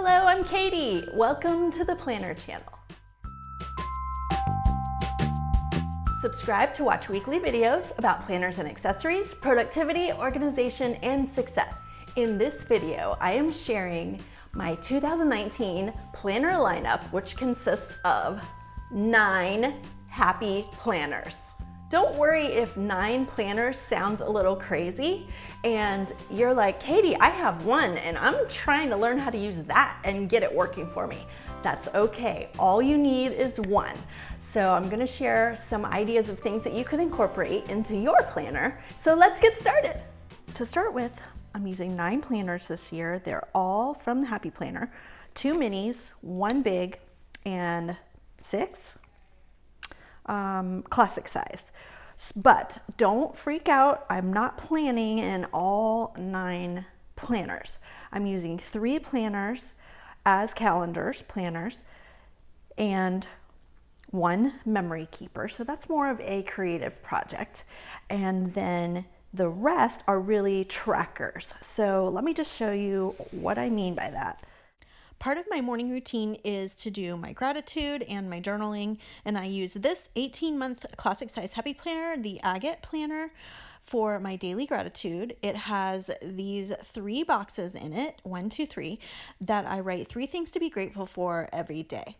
Hello, I'm Katie. Welcome to the Planner Channel. Subscribe to watch weekly videos about planners and accessories, productivity, organization, and success. In this video, I am sharing my 2019 planner lineup, which consists of 9 happy planners. Don't worry if 9 planners sounds a little crazy and you're like, Katie, I have one and I'm trying to learn how to use that and get it working for me. That's okay. All you need is one. So I'm gonna share some ideas of things that you could incorporate into your planner. So let's get started. To start with, I'm using 9 planners this year. They're all from the Happy Planner. 2 minis, 1 big, and 6 classic size. But don't freak out. I'm not planning in all 9 planners. I'm using 3 planners as planners, and 1 memory keeper. So that's more of a creative project. And then the rest are really trackers. So let me just show you what I mean by that. Part of my morning routine is to do my gratitude and my journaling, and I use this 18-month classic size Happy Planner, the Agate planner, for my daily gratitude. It has these 3 boxes in it, 1, 2, 3, that I write 3 things to be grateful for every day.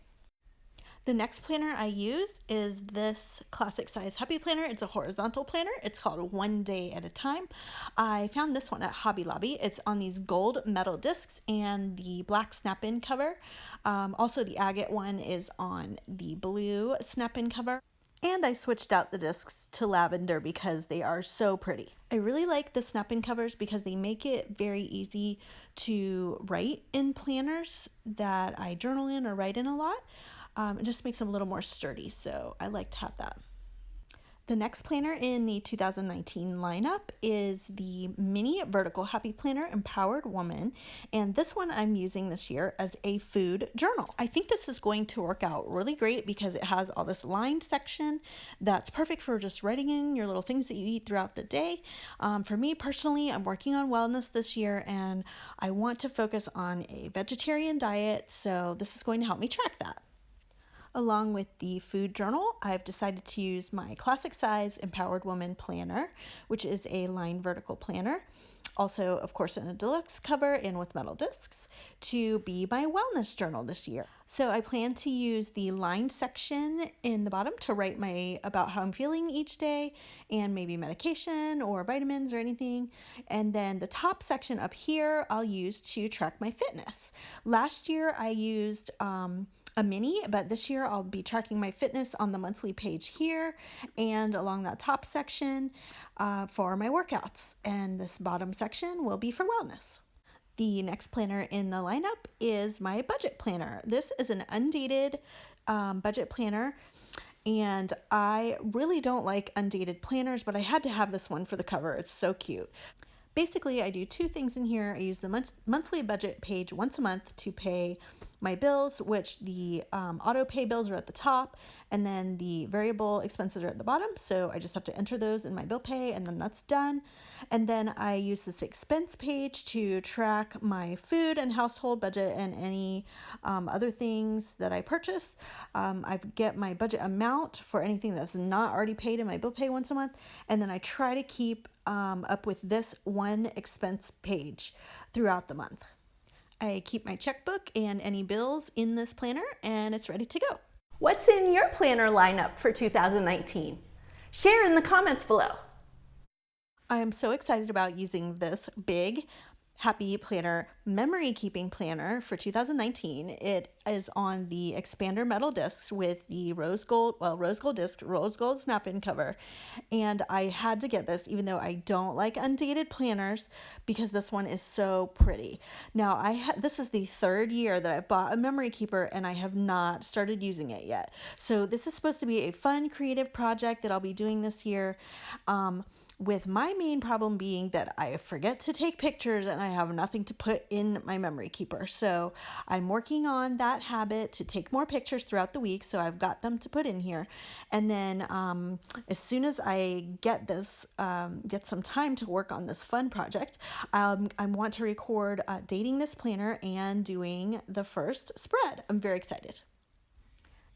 The next planner I use is this classic size Happy Planner. It's a horizontal planner. It's called One Day at a Time. I found this one at Hobby Lobby. It's on these gold metal discs and the black snap-in cover. Also, the agate one is on the blue snap-in cover. And I switched out the discs to lavender because they are so pretty. I really like the snap-in covers because they make it very easy to write in planners that I journal in or write in a lot. It just makes them a little more sturdy, so I like to have that. The next planner in the 2019 lineup is the mini vertical Happy Planner Empowered Woman, and this one I'm using this year as a food journal. I think this is going to work out really great because it has all this lined section that's perfect for just writing in your little things that you eat throughout the day. For me personally, I'm working on wellness this year and I want to focus on a vegetarian diet, so this is going to help me track that. Along with the food journal, I've decided to use my classic size Empowered Woman planner, which is a lined vertical planner. Also, of course, in a deluxe cover and with metal discs, to be my wellness journal this year. So I plan to use the lined section in the bottom to write about how I'm feeling each day and maybe medication or vitamins or anything. And then the top section up here I'll use to track my fitness. Last year I used a mini, but this year I'll be tracking my fitness on the monthly page here and along that top section for my workouts. And this bottom section will be for wellness. The next planner in the lineup is my budget planner. This is an undated budget planner. And I really don't like undated planners, but I had to have this one for the cover. It's so cute. Basically, I do 2 things in here. I use the monthly budget page once a month to pay my bills, which the auto pay bills are at the top, and then the variable expenses are at the bottom. So I just have to enter those in my bill pay, and then that's done. And then I use this expense page to track my food and household budget and any other things that I purchase. I get my budget amount for anything that's not already paid in my bill pay once a month, and then I try to keep up with this one expense page throughout the month. I keep my checkbook and any bills in this planner, and it's ready to go. What's in your planner lineup for 2019? Share in the comments below. I am so excited about using this big Happy Planner memory keeping planner for 2019. It is on the expander metal discs with the rose gold disc, rose gold snap-in cover. And I had to get this even though I don't like undated planners because this one is so pretty. Now this is the 3rd year that I bought a memory keeper and I have not started using it yet. So this is supposed to be a fun creative project that I'll be doing this year. with my main problem being that I forget to take pictures and I have nothing to put in my memory keeper. So I'm working on that habit to take more pictures throughout the week. So I've got them to put in here. And then as soon as I get this, get some time to work on this fun project, I want to record dating this planner and doing the first spread. I'm very excited.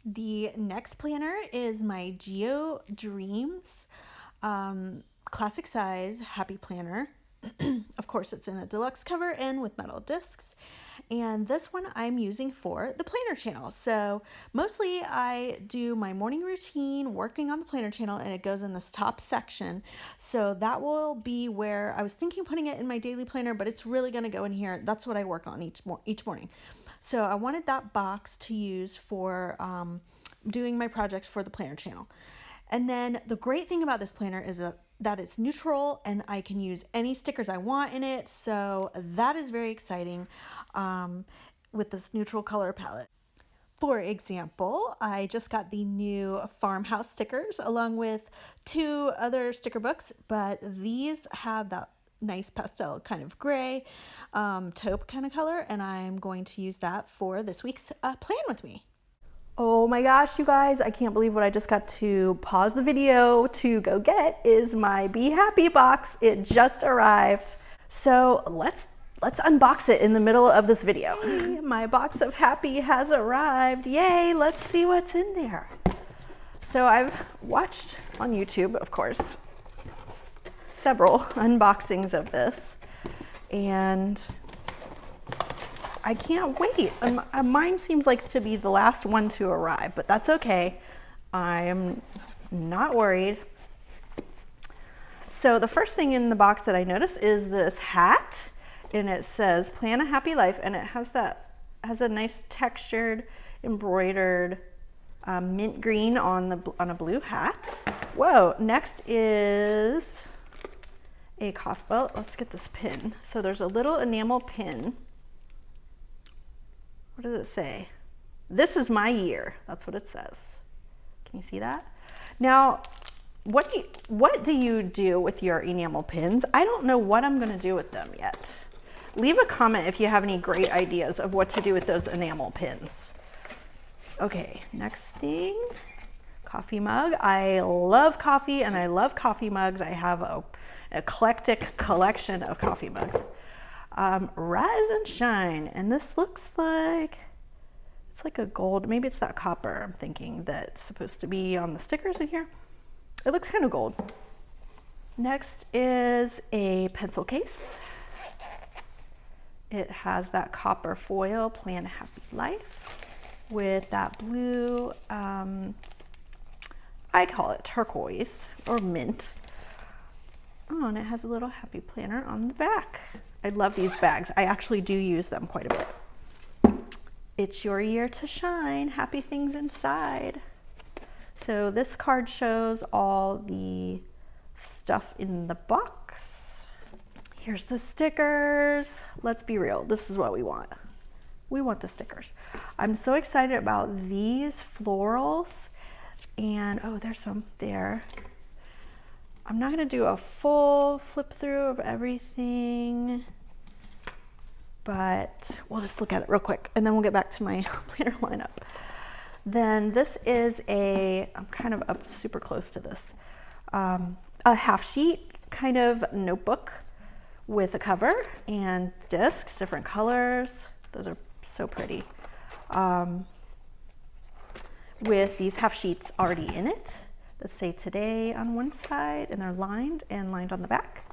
The next planner is my Geo Dreams classic size happy planner. Of course, it's in a deluxe cover and with metal discs. And this one I'm using for the planner channel. So mostly I do my morning routine working on the planner channel, and it goes in this top section. So that will be where I was thinking putting it in my daily planner, but it's really going to go in here. That's what I work on each morning. So I wanted that box to use for doing my projects for the planner channel. And then the great thing about this planner is that it's neutral and I can use any stickers I want in it. So that is very exciting with this neutral color palette. For example, I just got the new farmhouse stickers along with 2 other sticker books, but these have that nice pastel kind of gray taupe kind of color, and I'm going to use that for this week's plan with me. Oh my gosh, you guys, I can't believe what I just got to pause the video to go get is my Be Happy box. It just arrived. So let's unbox it in the middle of this video. Hey, my box of happy has arrived. Yay, let's see what's in there. So I've watched on YouTube, of course, several unboxings of this, and I can't wait. Mine seems like to be the last one to arrive, but that's okay. I'm not worried. So the first thing in the box that I noticed is this hat, and it says "Plan a Happy Life," and it has a nice textured, embroidered mint green on a blue hat. Whoa! Next is a coffee. Well, let's get this pin. So there's a little enamel pin. What does it say? This is my year. That's what it says. Can you see that? Now, what do you do with your enamel pins? I don't know what I'm going to do with them yet. Leave a comment if you have any great ideas of what to do with those enamel pins. Okay, next thing, coffee mug. I love coffee and I love coffee mugs. I have an eclectic collection of coffee mugs. Rise and shine, and this looks like it's like a gold, maybe it's that copper I'm thinking that's supposed to be on the stickers in here. It looks kind of gold. Next is a pencil case. It has that copper foil, Plan a Happy Life, with that blue, I call it turquoise or mint. Oh, and it has a little happy planner on the back. I love these bags. I actually do use them quite a bit. It's your year to shine. Happy things inside. So this card shows all the stuff in the box. Here's the stickers. Let's be real. This is what we want. We want the stickers. I'm so excited about these florals. And oh, there's some there. I'm not going to do a full flip through of everything, but we'll just look at it real quick and then we'll get back to my planner lineup. Then this is I'm kind of up super close to this, a half sheet kind of notebook with a cover and discs, different colors. Those are so pretty. With these half sheets already in it that say today on one side, and they're lined on the back.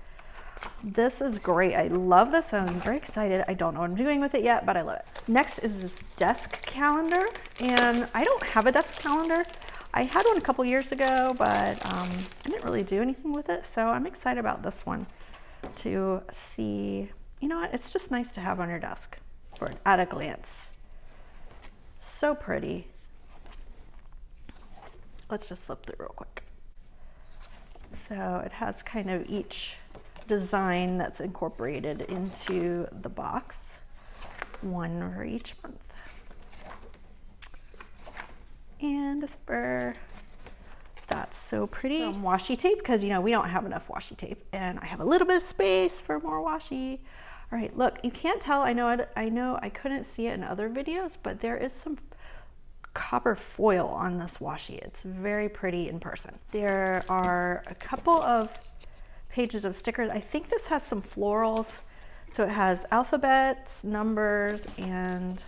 This is great. I love this. I'm very excited. I don't know what I'm doing with it yet, but I love it. Next is this desk calendar, and I don't have a desk calendar. I had one a couple years ago, but I didn't really do anything with it, so I'm excited about this one to see. You know what? It's just nice to have on your desk at a glance. So pretty. Let's just flip through real quick. So it has kind of each design that's incorporated into the box, one for each month. And December, That's so pretty. Some washi tape, because you know we don't have enough washi tape, and I have a little bit of space for more washi. All right, look, you can't tell. I know I couldn't see it in other videos, but there is some copper foil on this washi. It's very pretty in person. There are a couple of pages of stickers. I think this has some florals. So it has alphabets, numbers, and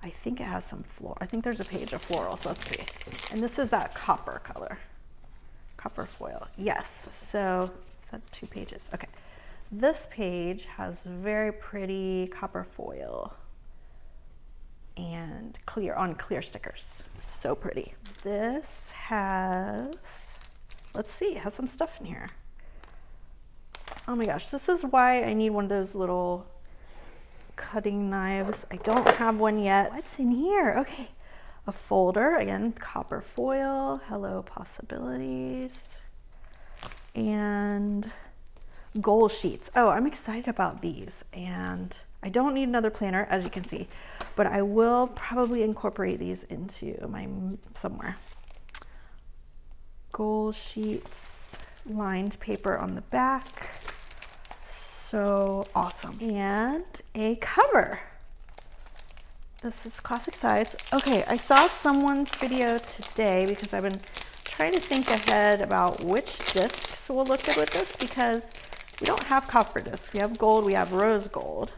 I think it has some floral. I think there's a page of florals. Let's see. And this is that copper color. Copper foil. Yes. So is that 2 pages? Okay. This page has very pretty copper foil and clear stickers. So pretty. This has, let's see, it has some stuff in here. Oh my gosh, this is why I need one of those little cutting knives. I don't have one yet. What's in here? Okay, a folder, again, copper foil, hello possibilities, and goal sheets. Oh, I'm excited about these, and I don't need another planner, as you can see, but I will probably incorporate these into my somewhere. Goal sheets, lined paper on the back. So awesome. And a cover. This is classic size. Okay, I saw someone's video today because I've been trying to think ahead about which discs will look good with this, because we don't have copper discs. We have gold, we have rose gold.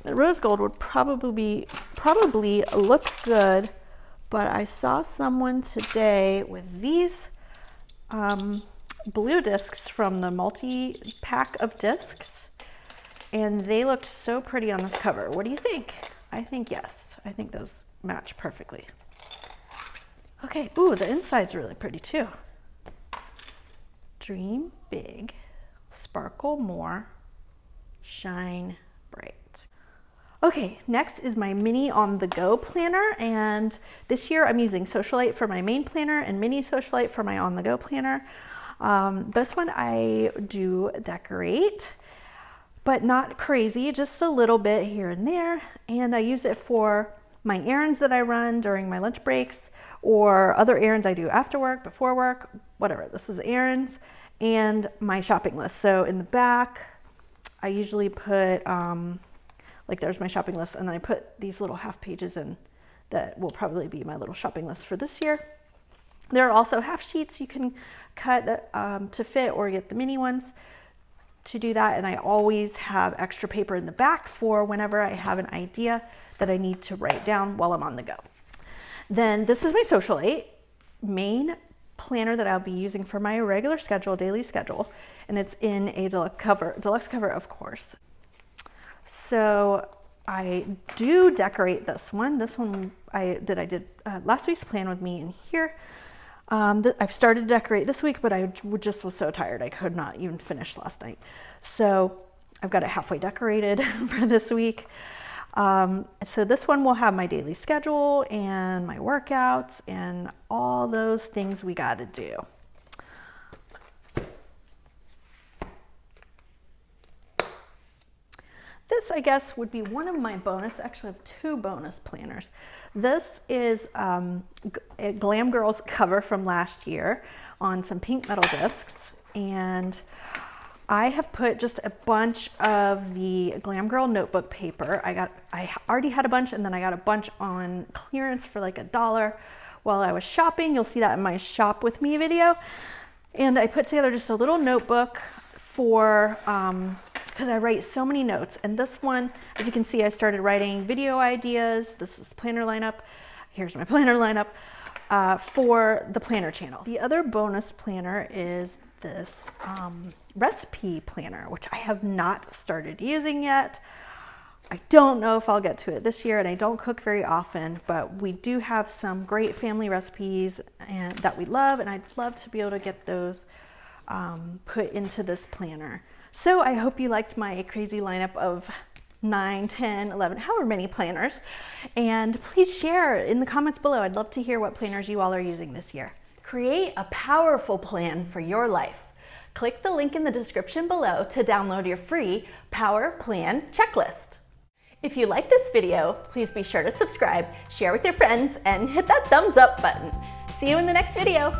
The rose gold would probably look good, but I saw someone today with these blue discs from the multi-pack of discs, and they looked so pretty on this cover. What do you think? I think yes. I think those match perfectly. Okay, ooh, the inside's really pretty too. Dream big, sparkle more, shine bright. Okay, next is my mini on the go planner, and this year I'm using Socialite for my main planner and mini Socialite for my on the go planner. This one I do decorate, but not crazy, just a little bit here and there. And I use it for my errands that I run during my lunch breaks, or other errands I do after work, before work, whatever. This is errands and my shopping list. So in the back, I usually put, like there's my shopping list, and then I put these little half pages in that will probably be my little shopping list for this year. There are also half sheets you can cut that, to fit, or get the mini ones to do that. And I always have extra paper in the back for whenever I have an idea that I need to write down while I'm on the go. Then this is my Socialite main planner that I'll be using for my regular schedule, daily schedule, and it's in a deluxe cover, of course. So I do decorate this one. This one I did last week's plan with me in here. I've started to decorate this week, but I just was so tired I could not even finish last night. So I've got it halfway decorated for this week. So this one will have my daily schedule and my workouts and all those things we got to do. This, I guess, would be one of my bonus. Actually, I have 2 bonus planners. This is a Glam Girls cover from last year on some pink metal discs, and I have put just a bunch of the Glam Girl notebook paper. I already had a bunch, and then I got a bunch on clearance for like $1 while I was shopping. You'll see that in my shop with me video. And I put together just a little notebook for, because I write so many notes. And this one, as you can see, I started writing video ideas. This is the planner lineup. Here's my planner lineup for the planner channel. The other bonus planner is this recipe planner, which I have not started using yet. I don't know if I'll get to it this year, and I don't cook very often, but we do have some great family recipes that we love, and I'd love to be able to get those put into this planner. So I hope you liked my crazy lineup of 9, 10, 11, however many planners, and please share in the comments below. I'd love to hear what planners you all are using this year. Create a powerful plan for your life. Click the link in the description below to download your free Power Plan Checklist. If you like this video, please be sure to subscribe, share with your friends, and hit that thumbs up button. See you in the next video.